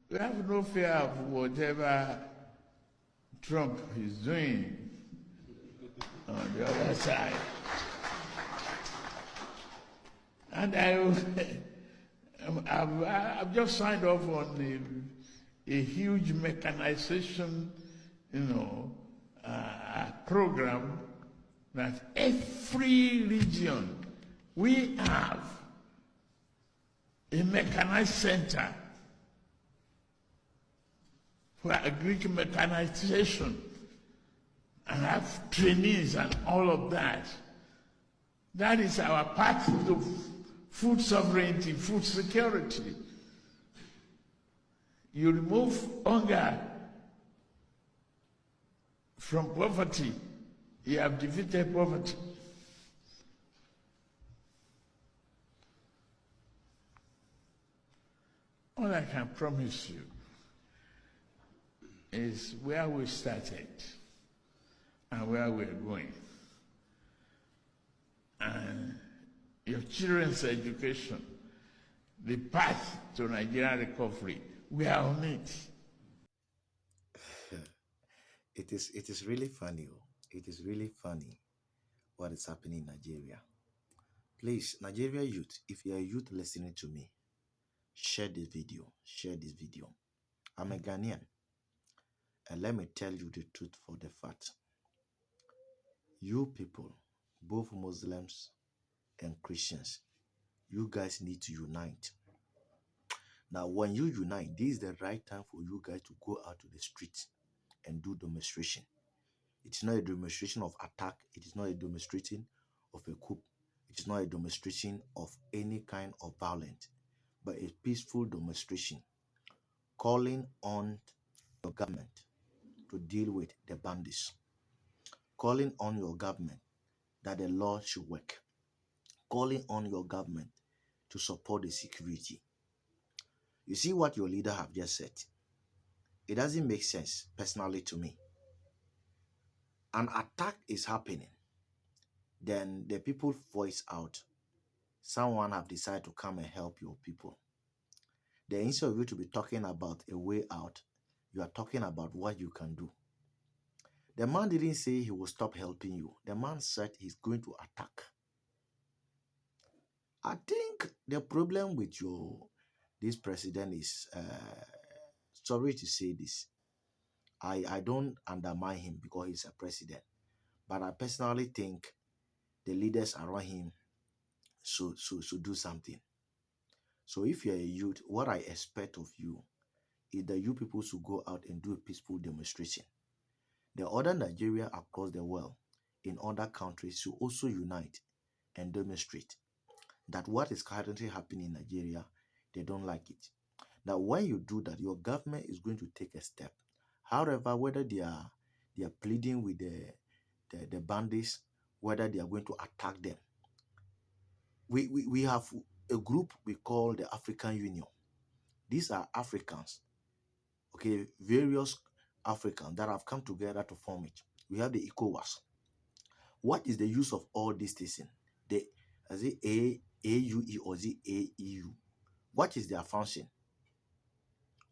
We have no fear of whatever Trump is doing on the other side. And I've just signed off on a huge mechanization, program that every region we have a mechanized center for agricultural mechanization and have trainees and all of that. That is our path to food sovereignty, food security. You remove hunger from poverty, you have defeated poverty. All I can promise you is where we started and where we're going. And your children's education, the path to Nigerian recovery, we are on it. It is really funny. It is really funny what is happening in Nigeria. Please, Nigeria youth, if you are a youth listening to me, share this video. Share this video. I'm a Ghanaian. And let me tell you the truth for the fact. You people, both Muslims and Christians, you guys need to unite. Now, when you unite, this is the right time for you guys to go out to the streets and do demonstration. It's not a demonstration of attack. It is not a demonstration of a coup. It is not a demonstration of any kind of violence, but a peaceful demonstration calling on your government to deal with the bandits, calling on your government that the law should work, calling on your government to support the security. You see what your leader have just said? It doesn't make sense personally to me. An attack is happening. Then the people voice out. Someone have decided to come and help your people. Then instead of you to be talking about a way out, you are talking about what you can do. The man didn't say he will stop helping you. The man said he's going to attack. I think the problem with this president is, sorry to say this, I don't undermine him because he's a president, but I personally think the leaders around him should do something. So if you're a youth, what I expect of you is that you people should go out and do a peaceful demonstration. The other Nigeria across the world in other countries should also unite and demonstrate that what is currently happening in Nigeria, they don't like it. Now, when you do that, your government is going to take a step. However, whether they are pleading with the bandits, whether they are going to attack them. We have a group we call the African Union. These are Africans, okay, various Africans that have come together to form it. We have the ECOWAS. What is the use of all these things? Is it AUE or is it AEU? What is their function?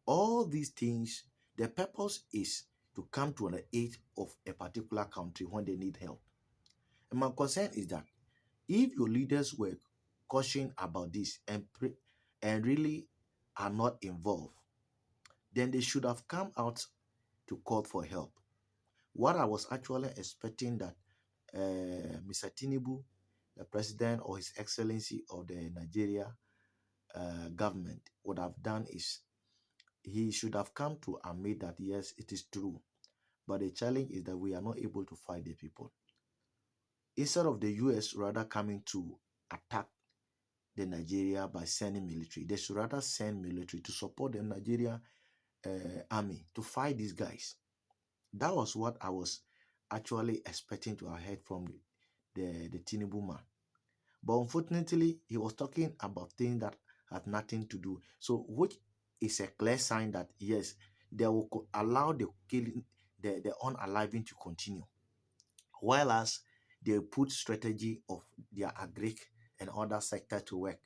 All these things, the purpose is to come to an aid of a particular country when they need help. And my concern is that if your leaders were cautioned about this and really are not involved, then they should have come out to call for help. What I was actually expecting that Mr. Tinubu, the president or His Excellency of the Nigeria government, would have done is he should have come to admit that yes, it is true. But the challenge is that we are not able to fight the people. Instead of the US rather coming to attack the Nigeria by sending military, they should rather send military to support the Nigeria army to fight these guys. That was what I was actually expecting to have heard from the Tinubu man. But unfortunately, he was talking about things that had nothing to do. So, which is a clear sign that yes, they will allow the killing, the unaliving to continue, whereas they put strategy of their agric and other sector to work.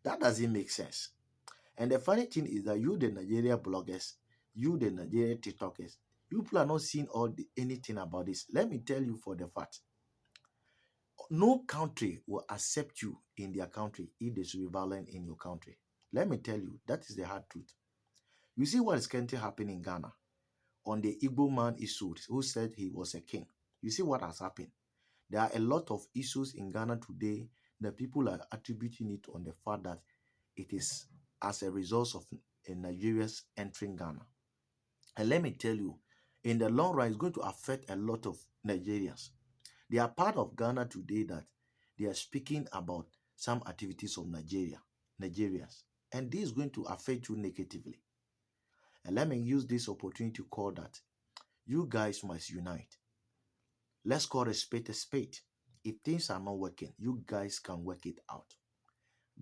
That doesn't make sense. And the funny thing is that you, the Nigeria bloggers, you, the Nigeria TikTokers, you people are not seeing anything about this. Let me tell you for the fact, no country will accept you in their country if there should be violence in your country. Let me tell you, that is the hard truth. You see what is currently happening in Ghana on the Igbo man issue who said he was a king. You see what has happened. There are a lot of issues in Ghana today that people are attributing it on the fact that it is as a result of Nigerians entering Ghana. And let me tell you, in the long run, it's going to affect a lot of Nigerians. They are part of Ghana today that they are speaking about some activities of Nigerians. And this is going to affect you negatively. And let me use this opportunity to call that you guys must unite. Let's call a spade a spade. If things are not working, you guys can work it out.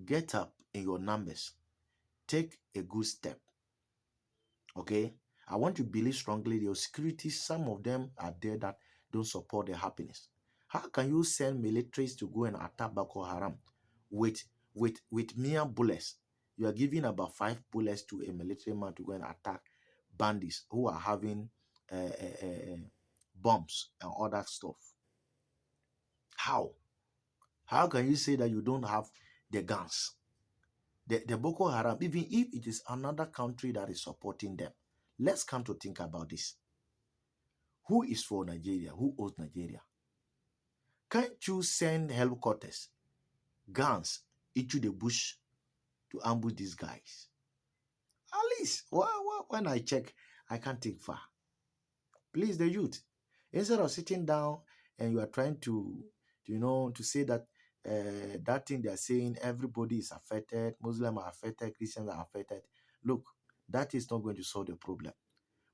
Get up in your numbers. Take a good step. Okay? I want to believe strongly your security, some of them are there that don't support their happiness. How can you send militaries to go and attack Boko Haram with mere bullets? You are giving about 5 bullets to a military man to go and attack bandits who are having bombs and other stuff. How? How can you say that you don't have the guns? The Boko Haram, even if it is another country that is supporting them, let's come to think about this. Who is for Nigeria? Who owns Nigeria? Can't you send helicopters, guns into the bush to ambush these guys? At least, when I check, I can't take far. Please, the youth, instead of sitting down and you are trying to say that that thing they are saying, everybody is affected, Muslims are affected, Christians are affected. Look, that is not going to solve the problem.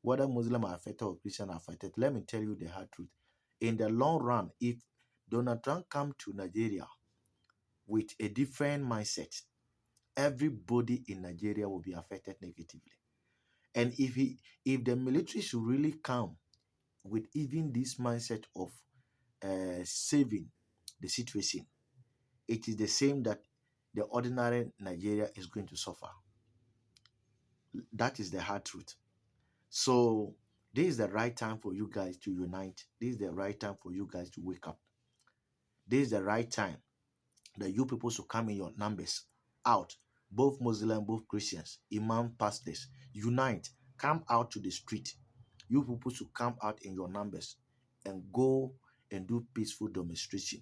Whether Muslims are affected or Christians are affected, let me tell you the hard truth. In the long run, if Donald Trump come to Nigeria with a different mindset, everybody in Nigeria will be affected negatively. And if the military should really come with even this mindset of saving the situation, it is the same that the ordinary Nigeria is going to suffer. That is the hard truth. So this is the right time for you guys to unite. This is the right time for you guys to wake up. This is the right time that you people should come in your numbers out, both Muslim, both Christians, imam, pastors, unite, come out to the street. You people should come out in your numbers and go and do peaceful demonstration.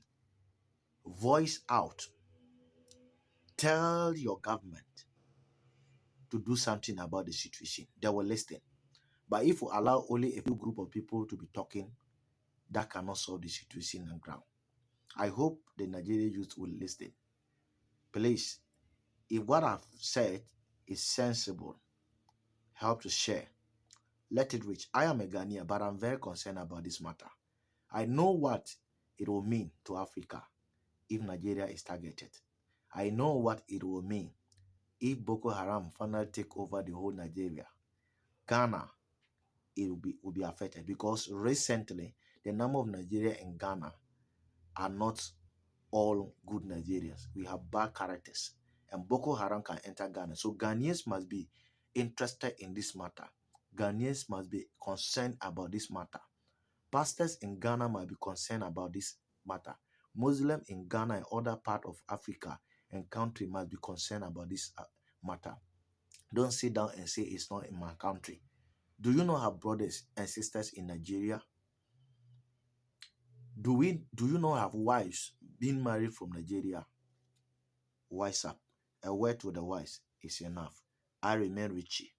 Voice out. Tell your government to do something about the situation. They will listen. But if we allow only a few group of people to be talking, that cannot solve the situation on ground. I hope the Nigerian youth will listen. Please, if what I've said is sensible, help to share. Let it reach. I am a Ghanaian, but I'm very concerned about this matter. I know what it will mean to Africa if Nigeria is targeted. I know what it will mean if Boko Haram finally take over the whole Nigeria. Ghana, it will be affected, because recently the number of Nigeria in Ghana are not all good Nigerians. We have bad characters, and Boko Haram can enter Ghana. So Ghanaians must be interested in this matter. Ghanaians must be concerned about this matter. Pastors in Ghana must be concerned about this matter. Muslims in Ghana and other part of Africa and country must be concerned about this matter. Don't sit down and say it's not in my country. Do you not have brothers and sisters in Nigeria? Do you not have wives being married from Nigeria? Wise up. A word to the wise is enough. I remain Richie.